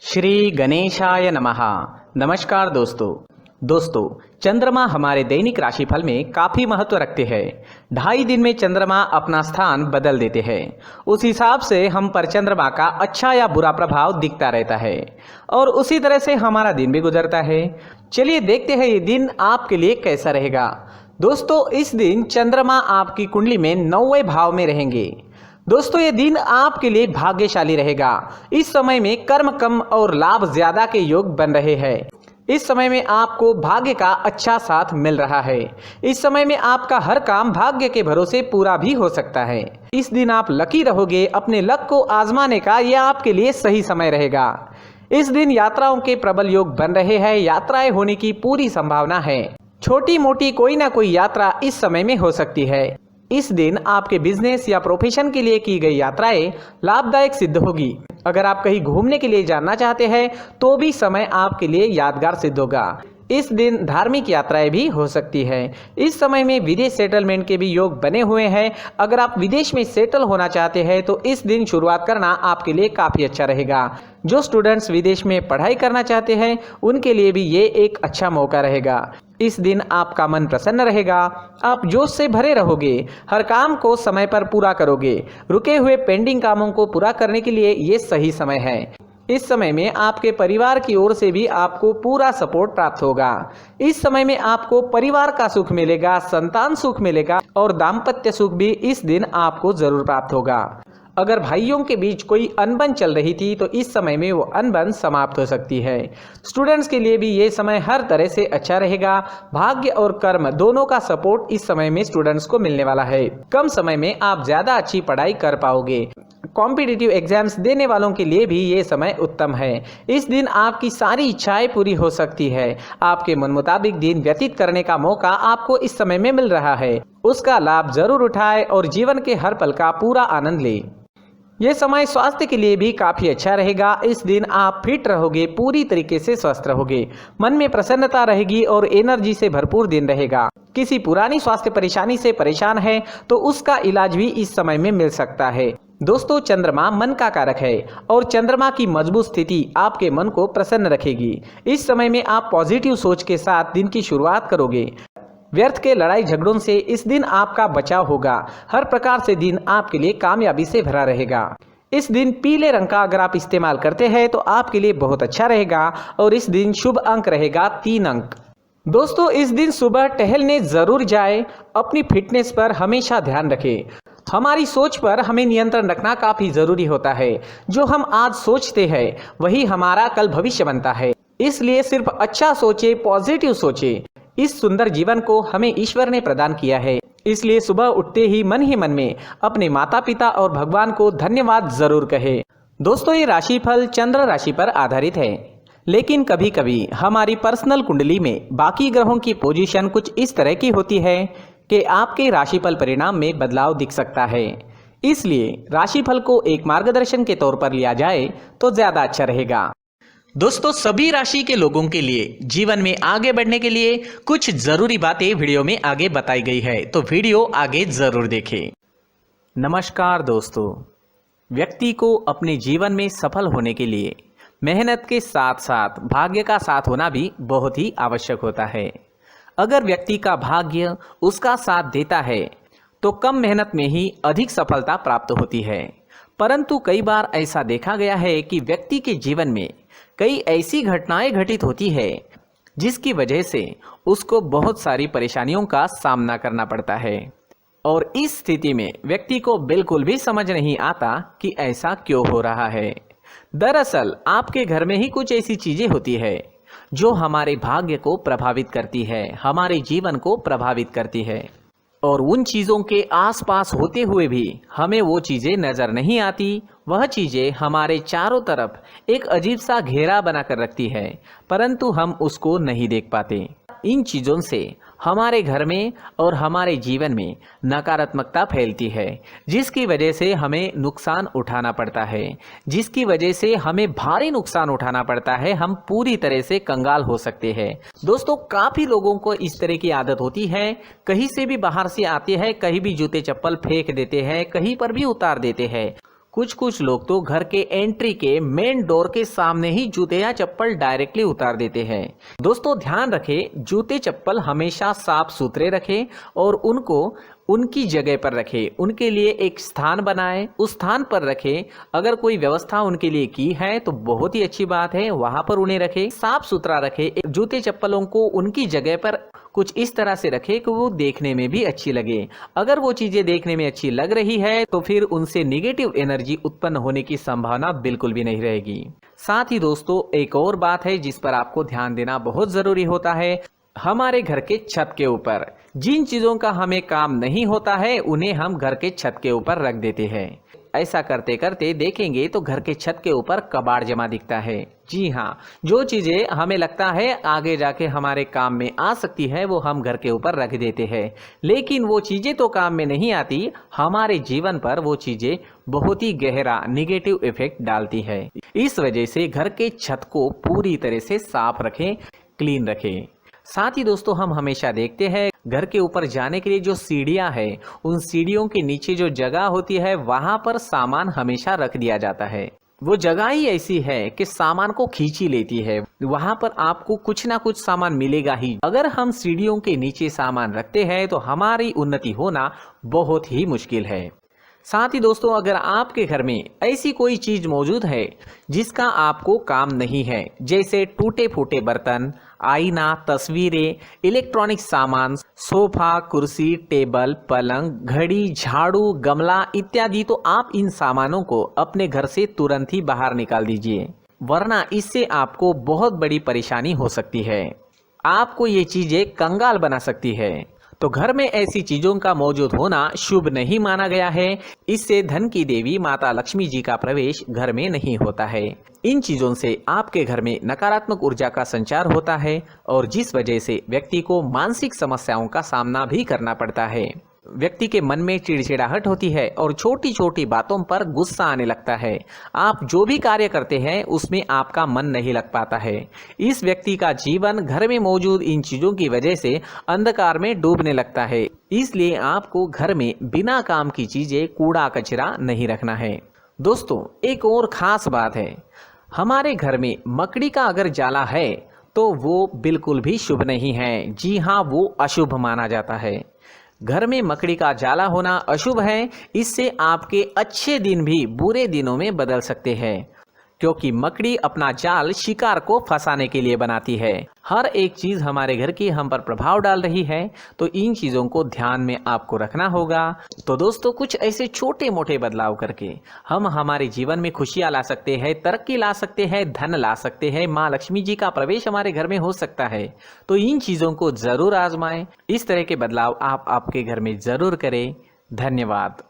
श्री गणेशाय नमः। नमस्कार दोस्तों चंद्रमा हमारे दैनिक राशिफल में काफ़ी महत्व रखते हैं। 2.5 दिन में चंद्रमा अपना स्थान बदल देते हैं। उस हिसाब से हम पर चंद्रमा का अच्छा या बुरा प्रभाव दिखता रहता है और उसी तरह से हमारा दिन भी गुजरता है। चलिए देखते हैं ये दिन आपके लिए कैसा रहेगा। दोस्तों, इस दिन चंद्रमा आपकी कुंडली में 9वें भाव में रहेंगे। दोस्तों, ये दिन आपके लिए भाग्यशाली रहेगा। इस समय में कर्म कम और लाभ ज्यादा के योग बन रहे हैं। इस समय में आपको भाग्य का अच्छा साथ मिल रहा है। इस समय में आपका हर काम भाग्य के भरोसे पूरा भी हो सकता है। इस दिन आप लकी रहोगे। अपने लक को आजमाने का यह आपके लिए सही समय रहेगा। इस दिन यात्राओं के प्रबल योग बन रहे हैं। यात्राएं होने की पूरी संभावना है। छोटी मोटी कोई ना कोई यात्रा इस समय में हो सकती है। इस दिन आपके बिजनेस या प्रोफेशन के लिए की गई यात्राएं लाभदायक सिद्ध होगी। अगर आप कहीं घूमने के लिए जाना चाहते हैं तो भी समय आपके लिए यादगार सिद्ध होगा। इस दिन धार्मिक यात्राएं भी हो सकती है। इस समय में विदेश सेटलमेंट के भी योग बने हुए हैं। अगर आप विदेश में सेटल होना चाहते हैं तो इस दिन शुरुआत करना आपके लिए काफ़ी अच्छा रहेगा। जो स्टूडेंट्स विदेश में पढ़ाई करना चाहते हैं उनके लिए भी ये एक अच्छा मौका रहेगा। इस दिन आपका मन प्रसन्न रहेगा। आप जोश से भरे रहोगे। हर काम को समय पर पूरा करोगे। रुके हुए पेंडिंग कामों को पूरा करने के लिए ये सही समय है। इस समय में आपके परिवार की ओर से भी आपको पूरा सपोर्ट प्राप्त होगा। इस समय में आपको परिवार का सुख मिलेगा, संतान सुख मिलेगा और दाम्पत्य सुख भी इस दिन आपको जरूर प्राप्त होगा। अगर भाइयों के बीच कोई अनबन चल रही थी तो इस समय में वो अनबन समाप्त हो सकती है। स्टूडेंट्स के लिए भी ये समय हर तरह से अच्छा रहेगा। भाग्य और कर्म दोनों का सपोर्ट इस समय में स्टूडेंट्स को मिलने वाला है। कम समय में आप ज्यादा अच्छी पढ़ाई कर पाओगे। कॉम्पिटिटिव एग्जाम्स देने वालों के लिए भी ये समय उत्तम है। इस दिन आपकी सारी इच्छाएं पूरी हो सकती है। आपके मन मुताबिक दिन व्यतीत करने का मौका आपको इस समय में मिल रहा है। उसका लाभ जरूर उठाए और जीवन के हर पल का पूरा आनंद ले। ये समय स्वास्थ्य के लिए भी काफ़ी अच्छा रहेगा। इस दिन आप फिट रहोगे, पूरी तरीके से स्वस्थ रहोगे। मन में प्रसन्नता रहेगी और एनर्जी से भरपूर दिन रहेगा। किसी पुरानी स्वास्थ्य परेशानी से परेशान है तो उसका इलाज भी इस समय में मिल सकता है। दोस्तों, चंद्रमा मन का कारक है और चंद्रमा की मजबूत स्थिति आपके मन को प्रसन्न रखेगी। इस समय में आप पॉजिटिव सोच के साथ दिन की शुरुआत करोगे। व्यर्थ के लड़ाई झगड़ों से इस दिन आपका बचाव होगा। हर प्रकार से दिन आपके लिए कामयाबी से भरा रहेगा। इस दिन पीले रंग का अगर आप इस्तेमाल करते हैं तो आपके लिए बहुत अच्छा रहेगा और इस दिन शुभ अंक रहेगा 3 अंक। दोस्तों, इस दिन सुबह टहलने जरूर जाए। अपनी फिटनेस पर हमेशा ध्यान रखें। हमारी सोच पर हमें नियंत्रण रखना काफी जरूरी होता है। जो हम आज सोचते हैं वही हमारा कल भविष्य बनता है। इसलिए सिर्फ अच्छा सोचे, पॉजिटिव सोचे। इस सुंदर जीवन को हमें ईश्वर ने प्रदान किया है। इसलिए सुबह उठते ही मन में अपने माता पिता और भगवान को धन्यवाद जरूर कहे। दोस्तों, ये राशिफल चंद्र राशि पर आधारित है, लेकिन कभी कभी हमारी पर्सनल कुंडली में बाकी ग्रहों की पोजीशन कुछ इस तरह की होती है कि आपके राशिफल परिणाम में बदलाव दिख सकता है। इसलिए राशिफल को एक मार्गदर्शन के तौर पर लिया जाए तो ज्यादा अच्छा रहेगा। दोस्तों, सभी राशि के लोगों के लिए जीवन में आगे बढ़ने के लिए कुछ जरूरी बातें वीडियो में आगे बताई गई है, तो वीडियो आगे जरूर देखें। नमस्कार दोस्तों, व्यक्ति को अपने जीवन में सफल होने के लिए मेहनत के साथ साथ भाग्य का साथ होना भी बहुत ही आवश्यक होता है। अगर व्यक्ति का भाग्य उसका साथ देता है तो कम मेहनत में ही अधिक सफलता प्राप्त होती है। परंतु कई बार ऐसा देखा गया है कि व्यक्ति के जीवन में कई ऐसी घटनाएं घटित होती है जिसकी वजह से उसको बहुत सारी परेशानियों का सामना करना पड़ता है और इस स्थिति में व्यक्ति को बिल्कुल भी समझ नहीं आता कि ऐसा क्यों हो रहा है। दरअसल आपके घर में ही कुछ ऐसी चीजें होती है जो हमारे भाग्य को प्रभावित करती है, हमारे जीवन को प्रभावित करती है और उन चीज़ों के आसपास होते हुए भी हमें वो चीज़ें नज़र नहीं आती। वह चीज़ें हमारे चारों तरफ एक अजीब सा घेरा बनाकर रखती है, परंतु हम उसको नहीं देख पाते। इन चीज़ों से हमारे घर में और हमारे जीवन में नकारात्मकता फैलती है, जिसकी वजह से हमें नुकसान उठाना पड़ता है, जिसकी वजह से हमें भारी नुकसान उठाना पड़ता है। हम पूरी तरह से कंगाल हो सकते हैं। दोस्तों, काफ़ी लोगों को इस तरह की आदत होती है। कहीं से भी बाहर से आते हैं, कहीं भी जूते चप्पल फेंक देते हैं, कहीं पर भी उतार देते हैं। कुछ कुछ लोग तो घर के एंट्री के मेन डोर के सामने ही जूते या चप्पल डायरेक्टली उतार देते हैं। दोस्तों ध्यान रखें, जूते चप्पल हमेशा साफ सुथरे रखें और उनको उनकी जगह पर रखें। उनके लिए एक स्थान बनाएं, उस स्थान पर रखें। अगर कोई व्यवस्था उनके लिए की है तो बहुत ही अच्छी बात है, वहां पर उन्हें रखें। साफ सुथरा रखें। जूते चप्पलों को उनकी जगह पर कुछ इस तरह से रखें कि वो देखने में भी अच्छी लगे। अगर वो चीजें देखने में अच्छी लग रही है तो फिर उनसे निगेटिव एनर्जी उत्पन्न होने की संभावना बिल्कुल भी नहीं रहेगी। साथ ही दोस्तों एक और बात है जिस पर आपको ध्यान देना बहुत जरूरी होता है। हमारे घर के छत के ऊपर जिन चीजों का हमें काम नहीं होता है उन्हें हम घर के छत के ऊपर रख देते हैं। ऐसा करते करते देखेंगे तो घर के छत के ऊपर कबाड़ जमा दिखता है। जी हाँ, जो चीजें हमें लगता है आगे जाके हमारे काम में आ सकती है वो हम घर के ऊपर रख देते हैं, लेकिन वो चीजें तो काम में नहीं आती, हमारे जीवन पर वो चीजें बहुत ही गहरा निगेटिव इफेक्ट डालती है। इस वजह से घर के छत को पूरी तरह से साफ रखें, क्लीन रखें। साथ ही दोस्तों हम हमेशा देखते हैं घर के ऊपर जाने के लिए जो सीढ़ियां है, उन सीढ़ियों के नीचे जो जगह होती है वहां पर सामान हमेशा रख दिया जाता है। वो जगह ही ऐसी है कि सामान को खींच ही लेती है, वहां पर आपको कुछ ना कुछ सामान मिलेगा ही। अगर हम सीढ़ियों के नीचे सामान रखते हैं तो हमारी उन्नति होना बहुत ही मुश्किल है। साथ ही दोस्तों अगर आपके घर में ऐसी कोई चीज मौजूद है जिसका आपको काम नहीं है, जैसे टूटे फूटे बर्तन, आईना, तस्वीरें, इलेक्ट्रॉनिक सामान, सोफा, कुर्सी, टेबल, पलंग, घड़ी, झाड़ू, गमला इत्यादि, तो आप इन सामानों को अपने घर से तुरंत ही बाहर निकाल दीजिए, वरना इससे आपको बहुत बड़ी परेशानी हो सकती है। आपको ये चीजें कंगाल बना सकती है। तो घर में ऐसी चीजों का मौजूद होना शुभ नहीं माना गया है। इससे धन की देवी माता लक्ष्मी जी का प्रवेश घर में नहीं होता है। इन चीजों से आपके घर में नकारात्मक ऊर्जा का संचार होता है और जिस वजह से व्यक्ति को मानसिक समस्याओं का सामना भी करना पड़ता है। व्यक्ति के मन में चिड़चिड़ाहट होती है और छोटी छोटी बातों पर गुस्सा आने लगता है। आप जो भी कार्य करते हैं उसमें आपका मन नहीं लग पाता है। इस व्यक्ति का जीवन घर में मौजूद इन चीजों की वजह से अंधकार में डूबने लगता है। इसलिए आपको घर में बिना काम की चीजें, कूड़ा कचरा नहीं रखना है। दोस्तों एक और खास बात है, हमारे घर में मकड़ी का अगर जाला है तो वो बिल्कुल भी शुभ नहीं है। जी हाँ, वो अशुभ माना जाता है। घर में मकड़ी का जाला होना अशुभ है। इससे आपके अच्छे दिन भी बुरे दिनों में बदल सकते हैं, क्योंकि मकड़ी अपना जाल शिकार को फंसाने के लिए बनाती है। हर एक चीज हमारे घर की हम पर प्रभाव डाल रही है, तो इन चीजों को ध्यान में आपको रखना होगा। तो दोस्तों कुछ ऐसे छोटे मोटे बदलाव करके हम हमारे जीवन में खुशियां ला सकते हैं, तरक्की ला सकते हैं, धन ला सकते हैं, माँ लक्ष्मी जी का प्रवेश हमारे घर में हो सकता है। तो इन चीजों को जरूर आजमाएं। इस तरह के बदलाव आप आपके घर में जरूर करें। धन्यवाद।